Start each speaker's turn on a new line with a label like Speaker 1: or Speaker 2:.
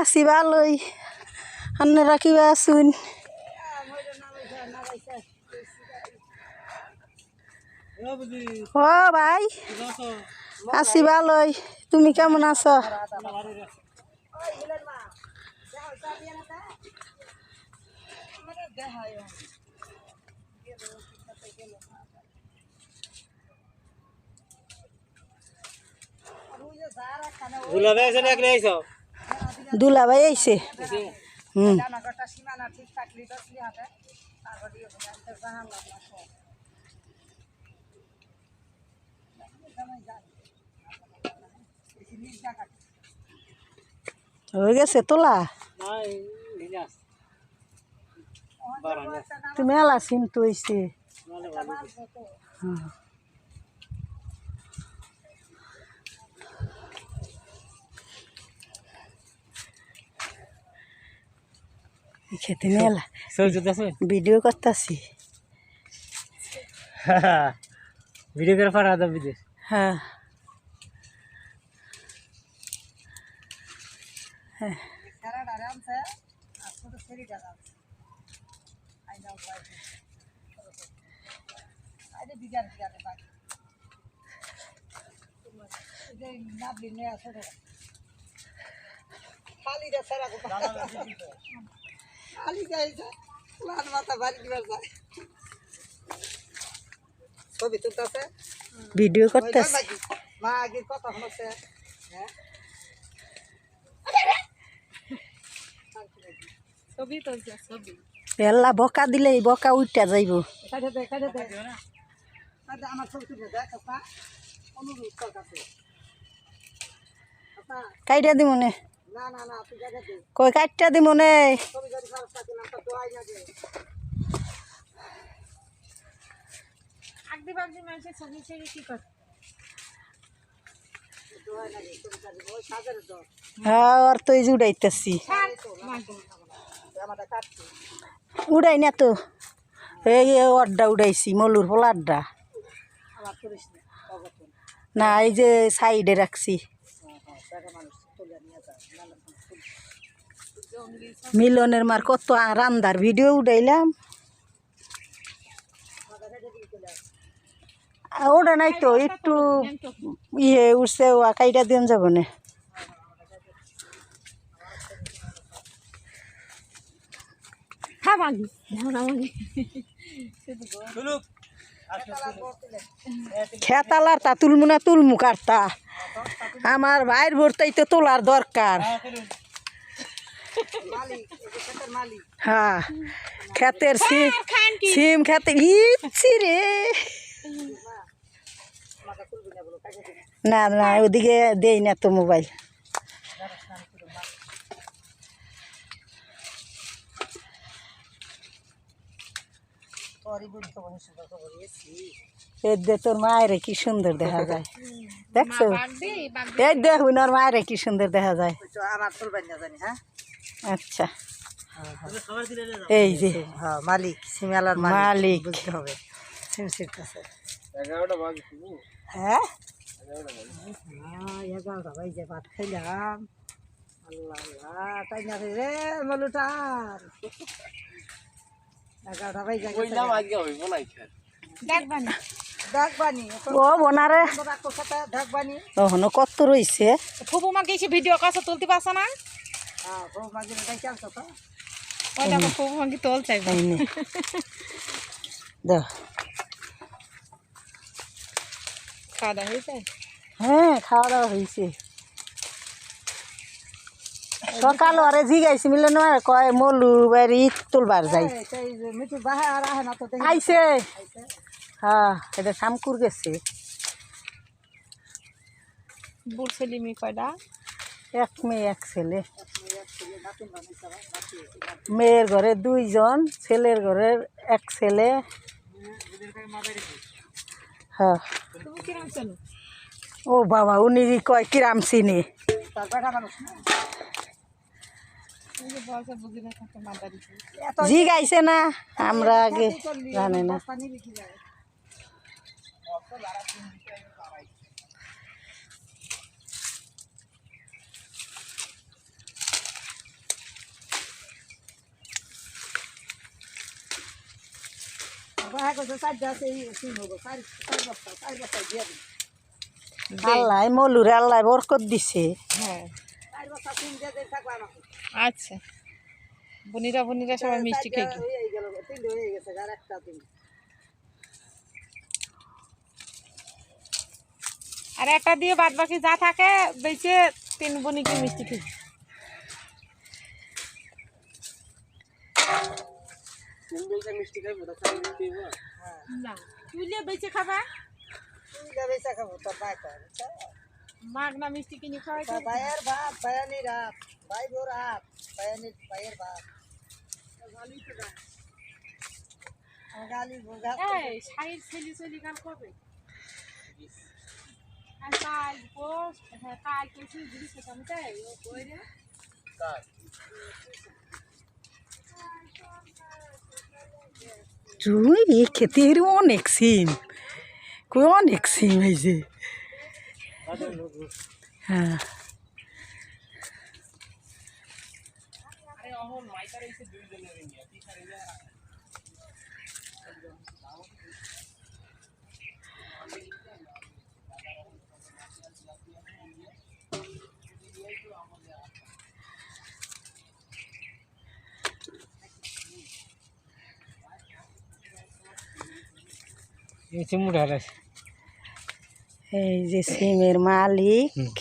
Speaker 1: আছি ভালোই, আপনারা কিবা আছুন? ও ভাই আছি ভালোই, তুমি কেমন আছো? দুলাভাই আইছে। হয়ে গেছে তোলা? তুমি এলা সিম তো হইছে। খেতে মেলা ভিডিও করতেছি।
Speaker 2: ভিডিও করে পাঠা দাও বিদেশ।
Speaker 1: হ্যাঁ হ্যাঁ ভিডিও করতেছি। এলা বকা দিলে বকা উঠা যাইব। কাইটা দি মনে কই কাটটা দি মনে হ্যাঁ আর তো এই যে উড়াইতেছি। উড়াই না তো, এই অড্ডা উড়াইছি মলুর ফল আড্ডা না, এই যে সাইডে রাখছি। মিলনের মার কত রান্দার ভিডিও উঠাইলাম। ওটা নাই তো একটু ইয়ে উঠছে, কাইটা দিন যাব না। খেতালার তা তুলমু না তুলমু কারতা, আমার ভাইয়ের ভর্তাই তো তোলার দরকার। হ্যাঁ খেতের সিম খেতে ইচ্ছি রে। না না ওদিকে দেই না তো মোবাইল। তোর মায়ের কি সুন্দর দেখা যায়, দেখছো? এই দেখুন ওর মায়ের কি সুন্দর দেখা যায়। আচ্ছা এই যে মালিক সিমালার মালিক বুঝতে হবে। হ্যাঁ 11টা বাজে ভাত খাইলাম। আল্লাহ আল্লাহ তাই না রে মলুটার 11টা বাজে ও বোনারে ওখানে কত রয়েছে।
Speaker 3: ফুবু মাকে এসে ভিডিও কাছে তুলতে পারছে না। ফুবু মাকে তোল চাইবে খাওয়া দাওয়া হয়েছে?
Speaker 1: হ্যাঁ খাওয়া দাওয়া হয়েছে। সকাল আরে জিগাইছি মিলে নয় কয় মলু বাড়ি তুলবার যাই আইছে। হ্যাঁ এটা শামকুর গেছে।
Speaker 3: বুড় ছেলে মেয়ে কয়টা?
Speaker 1: এক মেয়ে এক ছেলে। মেয়ের ঘরে 2 জন, ছেলের ঘরের 1 ছেলে। হ্যাঁ ও বাবা উনি কয় কিরাম চিনি। জিগাইছে না আমরা আগে জানি না। আল্লাহ মলুরে আল্লাহ বরকত দিছে।
Speaker 3: হ্যাঁ আচ্ছা বুনিরা বুনিরা সবাই মিষ্টি খেয়ে কি আর একটা দিয়ে বাদ বাকি যা থাকে বেঁচে 3 বোনকে মিষ্টি খেয়ে না তুইলে বেঁচে খাবা মাগনা মিষ্টি কিনে খাওয়াই
Speaker 1: ভাইয়ের ভাত ভাইয়ানির হাত ভাই বোর হাত ভাইয়ের ভাত
Speaker 3: এই শাড়ির ছেলে চলি কাল কবে আর কাল পোস্ট হ্যাঁ কাল কিছু জিনিস খেতাম তাই ও কই রে
Speaker 1: তুই এই ক্ষেতের অনেক সিম কই অনেক সিম হয়েছে। হ্যাঁ
Speaker 2: এই চিমুটা হারাইছে।
Speaker 1: এই যে সিমের মালিক